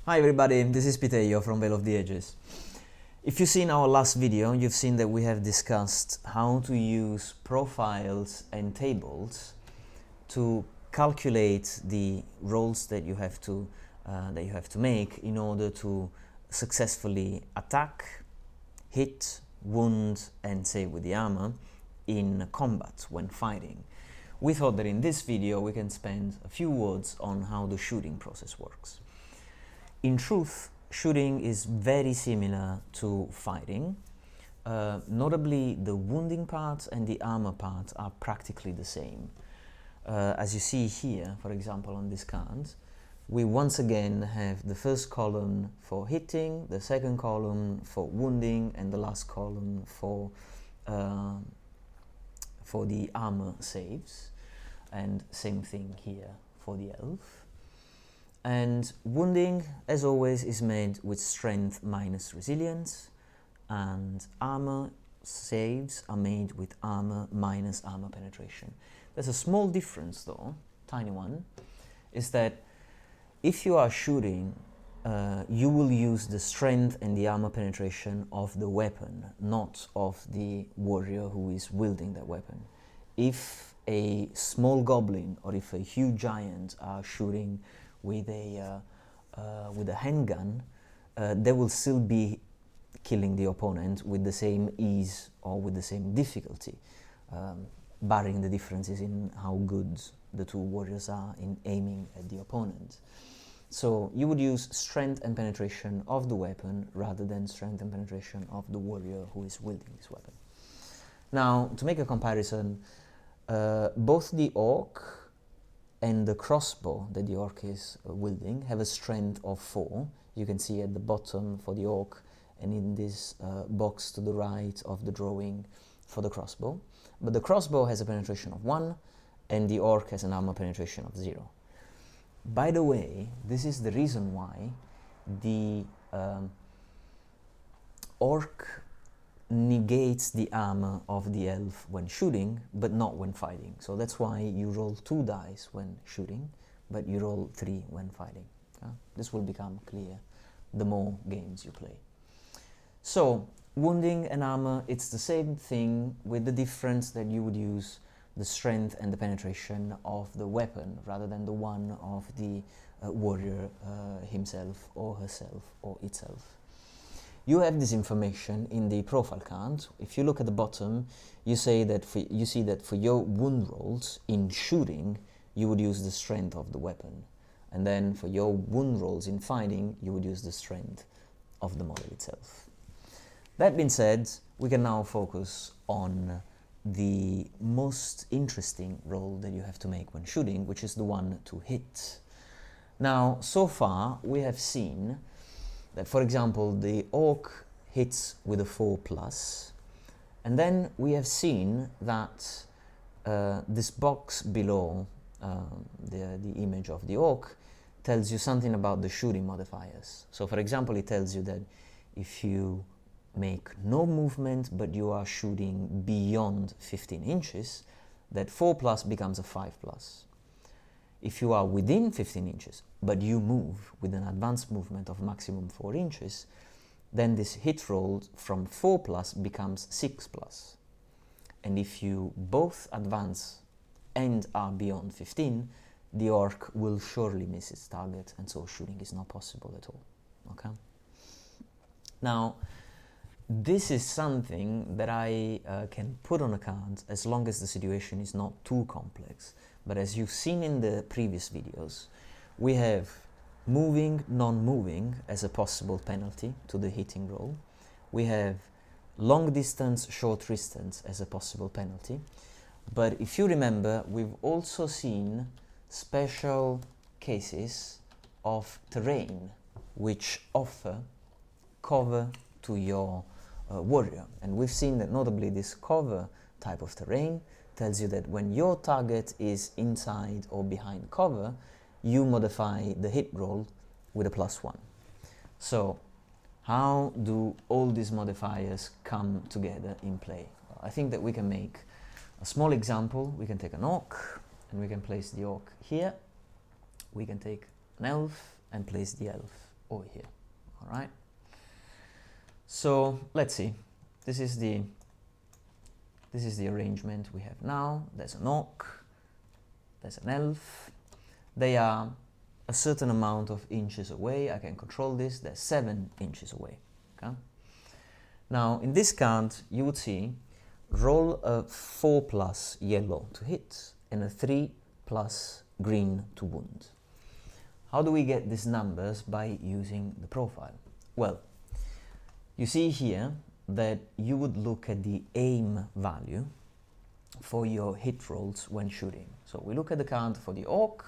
Hi everybody, this is Pitejo from Veil of the Ages. If you've seen our last video, you've seen that we have discussed how to use profiles and tables to calculate the rolls that you have to make in order to successfully attack, hit, wound and save with the armor in combat when fighting. We thought that in this video we can spend a few words on how the shooting process works. In truth, shooting is very similar to fighting. Notably, the wounding part and the armor part are practically the same. As you see here, for example, on this card, we once again have the first column for hitting, the second column for wounding, and the last column for the armor saves. And same thing here for the elf. And wounding, as always, is made with strength minus resilience, and armor saves are made with armor minus armor penetration. There's a small difference though, tiny one, is that if you are shooting, you will use the strength and the armor penetration of the weapon, not of the warrior who is wielding that weapon. If a small goblin or if a huge giant are shooting with a handgun, they will still be killing the opponent with the same ease or with the same difficulty, barring the differences in how good the two warriors are in aiming at the opponent. So you would use strength and penetration of the weapon rather than strength and penetration of the warrior who is wielding this weapon. Now, to make a comparison, both the orc and the crossbow that the orc is wielding have a strength of 4. You can see at the bottom for the orc and in this box to the right of the drawing for the crossbow. But the crossbow has a penetration of 1 and the orc has an armor penetration of 0. By the way, this is the reason why the orc negates the armor of the elf when shooting, but not when fighting. So that's why you roll 2 dice when shooting, but you roll 3 when fighting. This will become clear the more games you play. So, wounding and armor, it's the same thing with the difference that you would use the strength and the penetration of the weapon rather than the one of the warrior himself or herself or itself. You have this information in the profile card. If you look at the bottom, you see that for your wound rolls in shooting, you would use the strength of the weapon. And then for your wound rolls in fighting, you would use the strength of the model itself. That being said, we can now focus on the most interesting roll that you have to make when shooting, which is the one to hit. Now, so far, we have seen that, for example, the orc hits with a 4+, and then we have seen that this box below the image of the orc tells you something about the shooting modifiers. So, for example, it tells you that if you make no movement but you are shooting beyond 15 inches, that 4+ becomes a 5+. If you are within 15 inches, but you move with an advanced movement of maximum 4 inches, then this hit roll from 4+ becomes 6+. And if you both advance and are beyond 15, the orc will surely miss its target, and so shooting is not possible at all. Okay? Now, this is something that I can put on a card as long as the situation is not too complex. But as you've seen in the previous videos, we have moving, non-moving as a possible penalty to the hitting roll. We have long distance, short distance as a possible penalty. But if you remember, we've also seen special cases of terrain which offer cover to your warrior. And we've seen that notably this cover type of terrain tells you that when your target is inside or behind cover, you modify the hit roll with a +1. So how do all these modifiers come together in play? Well, I think that we can make a small example. We can take an orc and we can place the orc here. We can take an elf and place the elf over here. All right. So let's see. This is the arrangement we have now. There's an orc, there's an elf. They are a certain amount of inches away. I can control this. They're 7 inches away. Okay. Now in this card, you would see roll a 4+ yellow to hit and a 3+ green to wound. How do we get these numbers? By using the profile. Well, you see here that you would look at the aim value for your hit rolls when shooting. So we look at the card for the orc,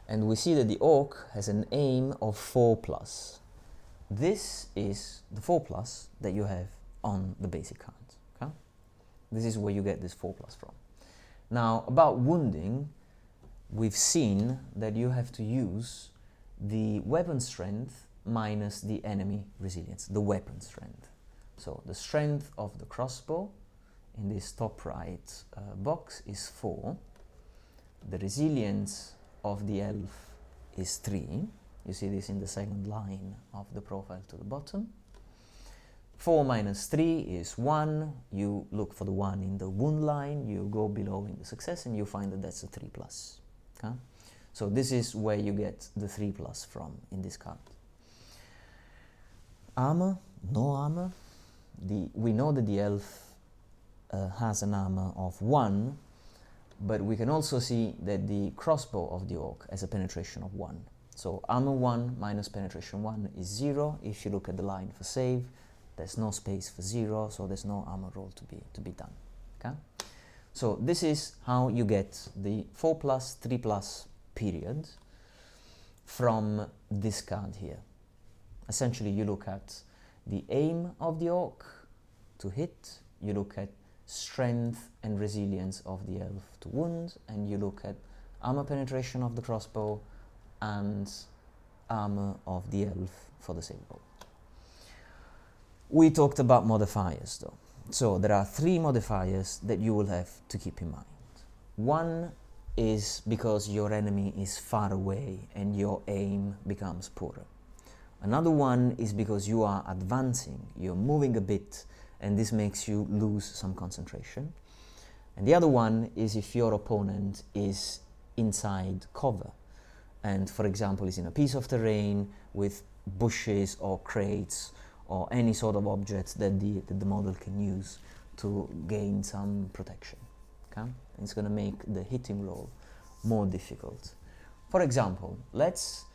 and we see that the orc has an aim of 4+. This is the 4+ that you have on the basic card. Okay? This is where you get this 4+ from. Now, about wounding, we've seen that you have to use the weapon strength minus the enemy resilience, the weapon strength. So the strength of the crossbow in this top right box is 4. The resilience of the elf is 3. You see this in the second line of the profile to the bottom. 4 minus 3 is 1. You look for the 1 in the wound line, you go below in the success, and you find that that's a 3+. Okay? So this is where you get the 3+ from in this card. Armor, no armor. We know that the elf has an armor of 1, but we can also see that the crossbow of the orc has a penetration of 1. So armor 1 minus penetration 1 is 0. If you look at the line for save, there's no space for 0, so there's no armor roll to be done. Okay? So this is how you get the 4+, 3+ period from this card here. Essentially, you look at the aim of the orc to hit, you look at strength and resilience of the elf to wound, and you look at armor penetration of the crossbow and armor of the elf for the save roll. We talked about modifiers though. So there are 3 modifiers that you will have to keep in mind. One is because your enemy is far away and your aim becomes poorer. Another one is because you are advancing, you're moving a bit, and this makes you lose some concentration. And the other one is if your opponent is inside cover, and for example is in a piece of terrain with bushes or crates or any sort of object that the model can use to gain some protection. Okay? It's going to make the hitting roll more difficult. For example, let's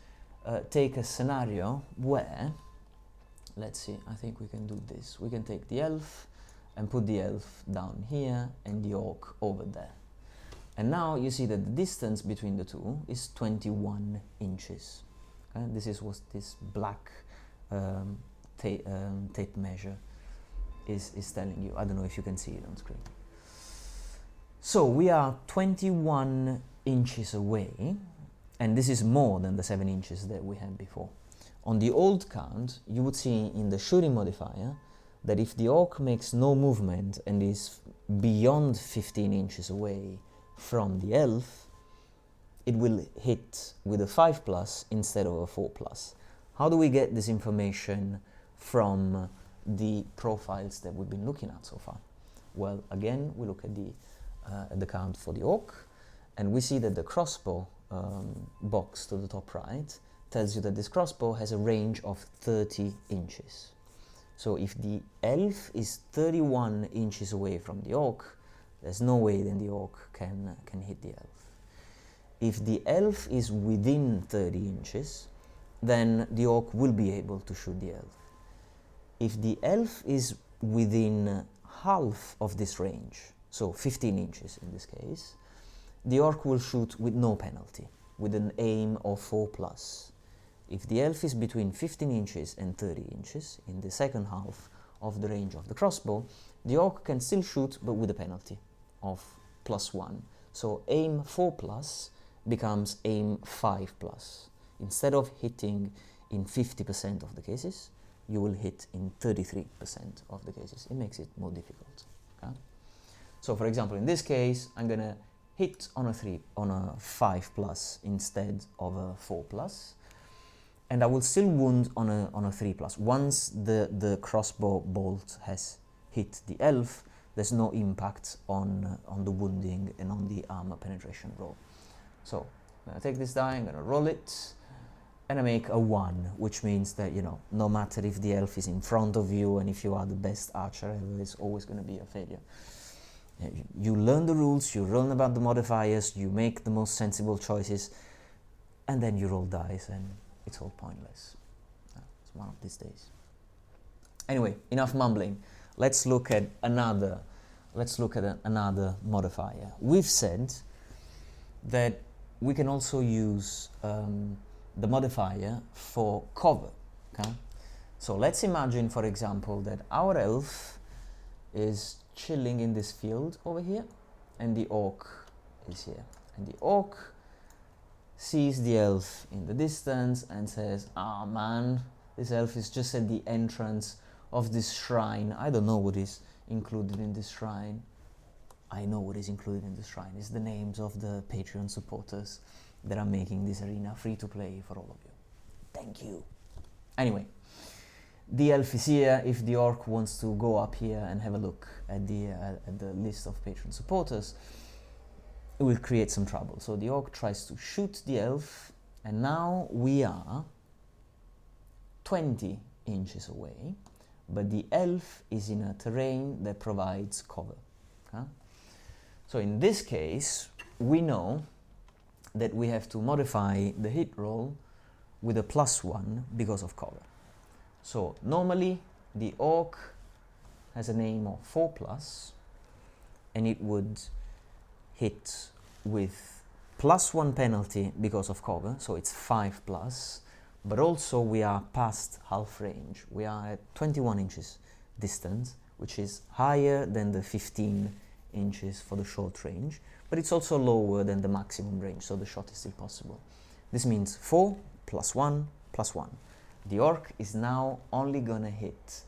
take a scenario where, let's see, I think we can do this. We can take the elf and put the elf down here and the orc over there. And now you see that the distance between the two is 21 inches. Okay? This is what this black tape measure is telling you. I don't know if you can see it on screen. So we are 21 inches away, and this is more than the 7 inches that we had before. On the old card, you would see in the shooting modifier that if the orc makes no movement and is beyond 15 inches away from the elf, it will hit with a 5+ instead of a 4+. How do we get this information from the profiles that we've been looking at so far? Well, again, we look at the card for the orc, and we see that the crossbow box to the top right tells you that this crossbow has a range of 30 inches. So if the elf is 31 inches away from the orc, there's no way then the orc can hit the elf. If the elf is within 30 inches, then the orc will be able to shoot the elf. If the elf is within half of this range, so 15 inches in this case, the orc will shoot with no penalty, with an aim of 4+. If the elf is between 15 inches and 30 inches, in the second half of the range of the crossbow, the orc can still shoot, but with a penalty of +1. So aim 4+ becomes aim 5+. Instead of hitting in 50% of the cases, you will hit in 33% of the cases. It makes it more difficult. Okay? So for example, in this case, I'm going to hit on a 5+ instead of a 4+. and I will still wound on a 3+. Once the crossbow bolt has hit the elf, there's no impact on the wounding and on the armor penetration roll. So I'm going to take this die, I'm going to roll it, and I make a 1, which means that, you know, no matter if the elf is in front of you and if you are the best archer ever, it's always going to be a failure. You learn the rules, you learn about the modifiers, you make the most sensible choices, and then you roll dice and it's all pointless. It's one of these days. Anyway, enough mumbling. Let's look at another modifier. We've said that we can also use the modifier for cover. Okay? So let's imagine, for example, that our elf is chilling in this field over here, and the orc is here. And the orc sees the elf in the distance and says, "Ah, man, this elf is just at the entrance of this shrine. I don't know what is included in this shrine." I know what is included in this shrine. It's the names of the Patreon supporters that are making this arena free to play for all of you. Thank you. Anyway, the elf is here. If the orc wants to go up here and have a look at the list of Patreon supporters, it will create some trouble. So the orc tries to shoot the elf, and now we are 20 inches away, but the elf is in a terrain that provides cover. Okay? So in this case, we know that we have to modify the hit roll with a +1 because of cover. So normally the orc has a name of 4+, and it would hit with +1 penalty because of cover, so it's 5+, but also we are past half range. We are at 21 inches distance, which is higher than the 15 inches for the short range, but it's also lower than the maximum range, so the shot is still possible. This means 4 + 1 + 1. The orc is now only gonna hit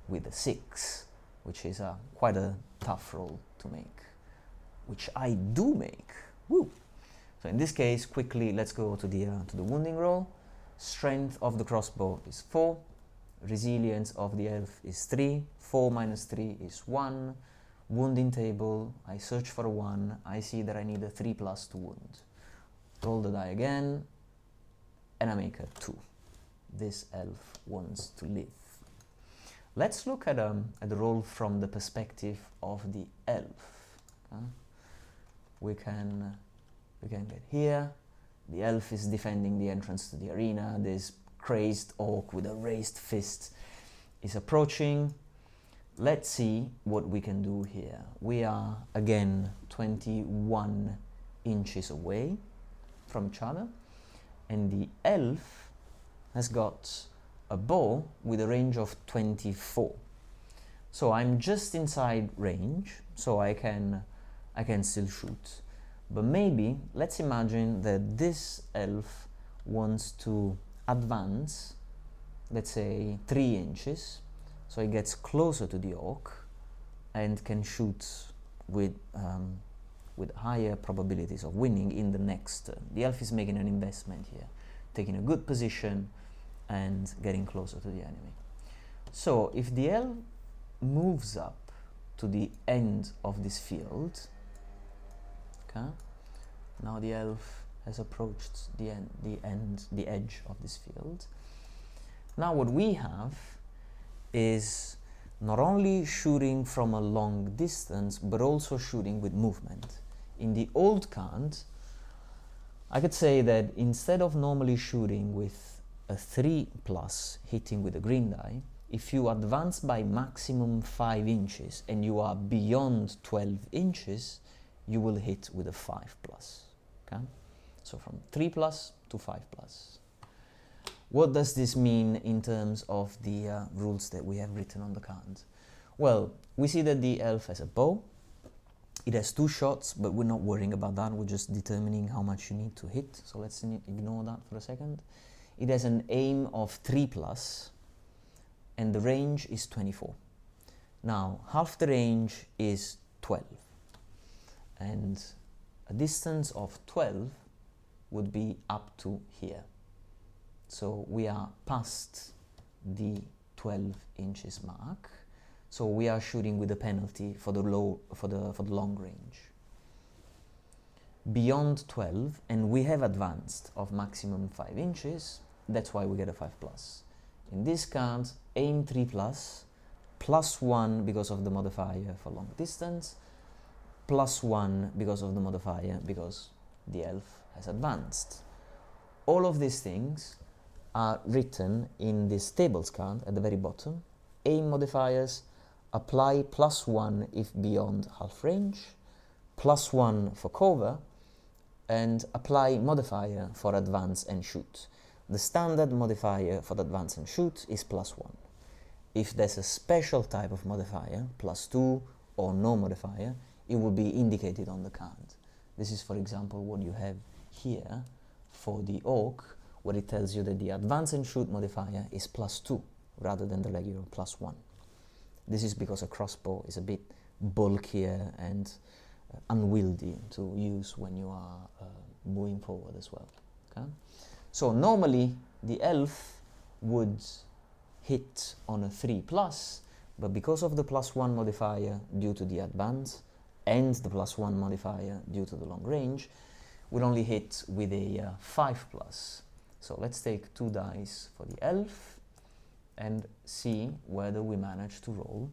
with a 6, which is quite a tough roll to make, which I do make. Woo! So in this case, quickly, let's go to the wounding roll. Strength of the crossbow is 4. Resilience of the elf is 3. 4 - 3 is 1. Wounding table, I search for a 1. I see that I need a 3+ to wound. Roll the die again, and I make a 2. This elf wants to live. Let's look at the roll from the perspective of the elf. Okay? We can get here. The elf is defending the entrance to the arena. This crazed orc with a raised fist is approaching. Let's see what we can do here. We are again 21 inches away from each other, and the elf has got a bow with a range of 24. So I'm just inside range, so I can still shoot. But maybe, let's imagine that this elf wants to advance, let's say 3 inches, so he gets closer to the orc and can shoot with higher probabilities of winning in the next turn. The elf is making an investment here, taking a good position and getting closer to the enemy. So if the elf moves up to the end of this field, okay, now the elf has approached the edge of this field. Now what we have is not only shooting from a long distance, but also shooting with movement. In the old card, I could say that instead of normally shooting with a 3+ hitting with a green die, if you advance by maximum 5 inches and you are beyond 12 inches, you will hit with a 5+. Okay? So from 3+ to 5+. What does this mean in terms of the rules that we have written on the card? Well, we see that the elf has a bow. It has 2 shots, but we're not worrying about that. We're just determining how much you need to hit. So let's ignore that for a second. It has an aim of 3+, and the range is 24. Now, half the range is 12. And a distance of 12 would be up to here. So we are past the 12 inches mark. So we are shooting with a penalty for the long range. Beyond 12, and we have advanced of maximum 5 inches, that's why we get a 5 plus. In this card, aim 3 plus, plus 1 because of the modifier for long distance, plus 1 because of the modifier because the elf has advanced. All of these things are written in this tables card at the very bottom. Aim modifiers, apply plus 1 if beyond half range, plus 1 for cover, and apply modifier for advance and shoot. The standard modifier for the advance and shoot is plus 1. If there's a special type of modifier, plus 2 or no modifier, it will be indicated on the card. This is, for example, what you have here for the orc, where it tells you that the advance and shoot modifier is plus 2 rather than the regular plus 1. This is because a crossbow is a bit bulkier and unwieldy to use when you are moving forward as well. Okay? So normally the elf would hit on a 3 plus, but because of the plus 1 modifier due to the advance and the plus 1 modifier due to the long range, we'll only hit with a 5 plus. So let's take 2 dice for the elf and see whether we manage to roll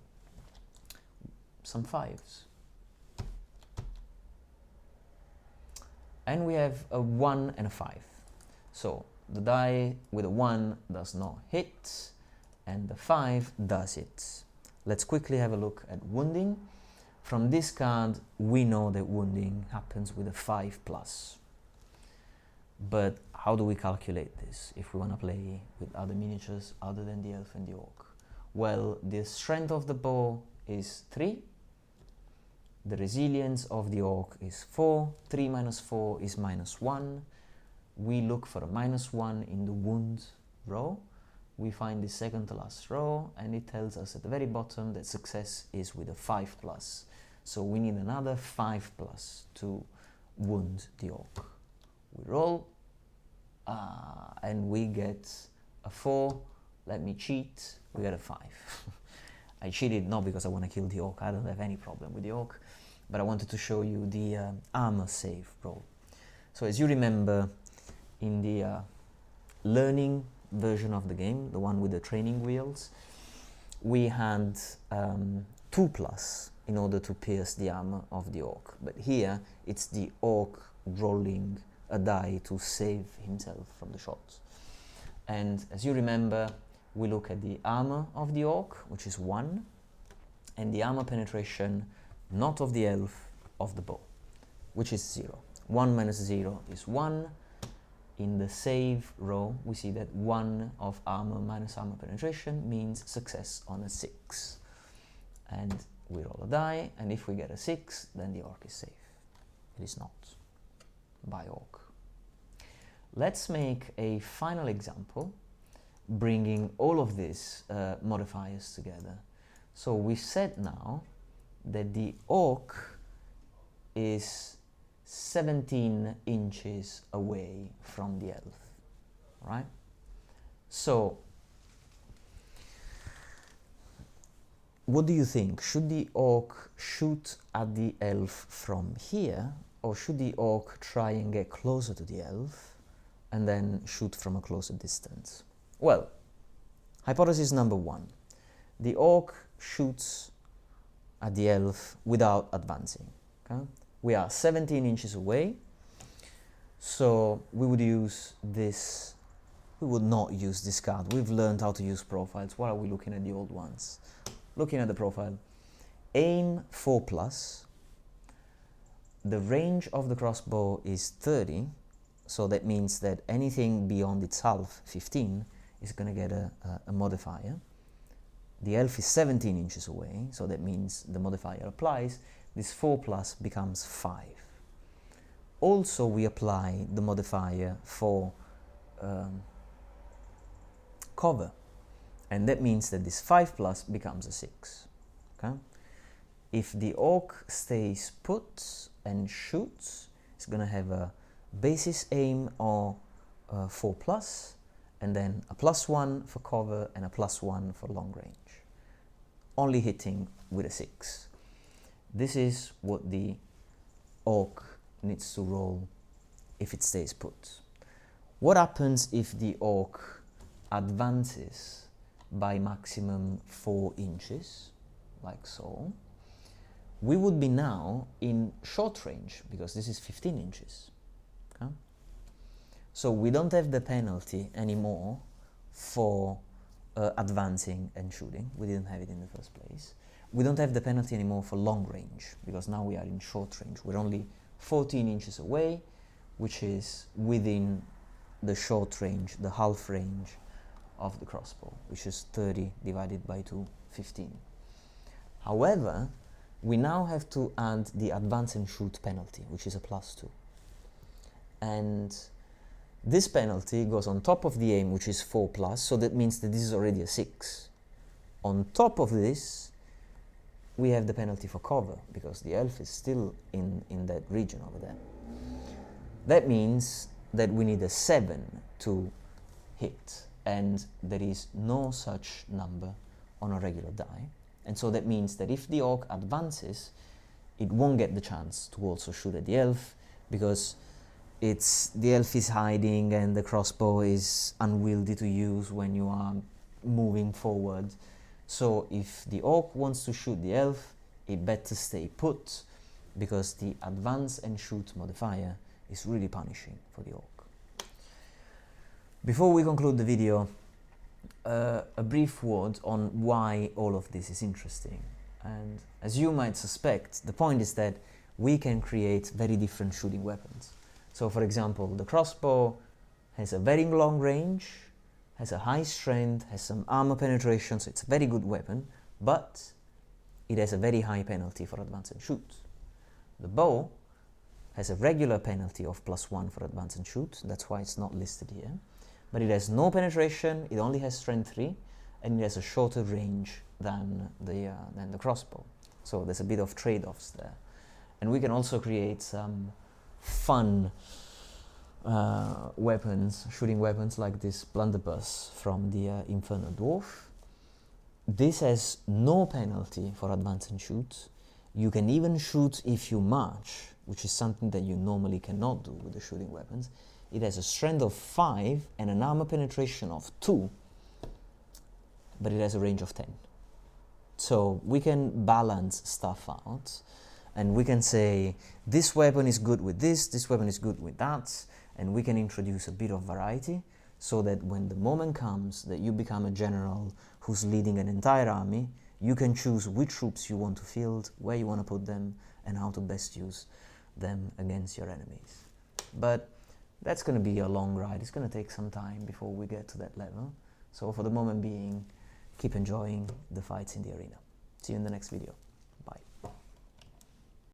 some 5s. And we have a 1 and a 5. So the die with a 1 does not hit, and the 5 does hit. Let's quickly have a look at wounding. From this card, we know that wounding happens with a 5 plus. But how do we calculate this if we want to play with other miniatures other than the elf and the orc? Well, the strength of the bow is 3. The resilience of the orc is 4. 3 minus 4 is minus 1. We look for a minus 1 in the wound row. We find the second to last row, and it tells us at the very bottom that success is with a 5 plus. So we need another 5 plus to wound the orc. We roll, and we get a 4. Let me cheat, we get a 5. I cheated not because I want to kill the orc, I don't have any problem with the orc, but I wanted to show you the armor save roll. So as you remember, in the learning version of the game, the one with the training wheels, we had 2 plus in order to pierce the armor of the orc. But here, it's the orc rolling a die to save himself from the shot. And as you remember, we look at the armor of the orc, which is 1, and the armor penetration, not of the elf, of the bow, which is 0. 1 minus 0 is 1. In the save row, we see that 1 of armor minus armor penetration means success on a 6. And we roll a die, and if we get a 6, then the orc is safe. It is not by orc. Let's make a final example, bringing all of these modifiers together. So we said now that the orc is 17 inches away from the elf, right? So what do you think? Should the orc shoot at the elf from here, or should the orc try and get closer to the elf and then shoot from a closer distance? Well, hypothesis number 1. The orc shoots at the elf without advancing. Okay? We are 17 inches away, so we would use this. We would not use this card. We've learned how to use profiles. Why are we looking at the old ones? Looking at the profile. Aim 4 plus. The range of the crossbow is 30, so that means that anything beyond its half, 15, is going to get a modifier. The elf is 17 inches away, so that means the modifier applies. This 4 plus becomes 5. Also, we apply the modifier for cover, and that means that this 5 plus becomes a 6. Okay? If the orc stays put and shoots, it's going to have a basis aim or 4 plus, and then a +1 for cover and a +1 for long range, only hitting with a 6. This is what the orc needs to roll if it stays put. What happens if the orc advances by maximum 4 inches, like so? We would be now in short range, because this is 15 inches. Okay? So we don't have the penalty anymore for advancing and shooting. We didn't have it in the first place. We don't have the penalty anymore for long range, because now we are in short range. We're only 14 inches away, which is within the short range, the half range of the crossbow, which is 30 divided by 2, 15. However, we now have to add the advance and shoot penalty, which is a +2. And this penalty goes on top of the aim, which is 4+, so that means that this is already a 6. On top of this, we have the penalty for cover, because the elf is still in that region over there. That means that we need a 7 to hit, and there is no such number on a regular die. And so that means that if the orc advances, it won't get the chance to also shoot at the elf, because the elf is hiding and the crossbow is unwieldy to use when you are moving forward. So if the orc wants to shoot the elf, it better stay put, because the advance and shoot modifier is really punishing for the orc. Before we conclude the video, a brief word on why all of this is interesting. And as you might suspect, the point is that we can create very different shooting weapons. So for example, the crossbow has a very long range, has a high strength, has some armor penetration, so it's a very good weapon, but it has a very high penalty for advance and shoot. The bow has a regular penalty of +1 for advance and shoot, that's why it's not listed here. But it has no penetration, it only has strength 3, and it has a shorter range than the crossbow. So there's a bit of trade-offs there. And we can also create some fun weapons, shooting weapons, like this blunderbuss from the Infernal Dwarf. This has no penalty for advance and shoot. You can even shoot if you march, which is something that you normally cannot do with the shooting weapons. It has a strength of 5 and an armor penetration of 2, but it has a range of 10. So we can balance stuff out, and we can say this weapon is good with this weapon is good with that, and we can introduce a bit of variety, so that when the moment comes that you become a general who's leading an entire army, you can choose which troops you want to field, where you want to put them, and how to best use them against your enemies. But that's going to be a long ride. It's going to take some time before we get to that level. So for the moment being, keep enjoying the fights in the arena. See you in the next video.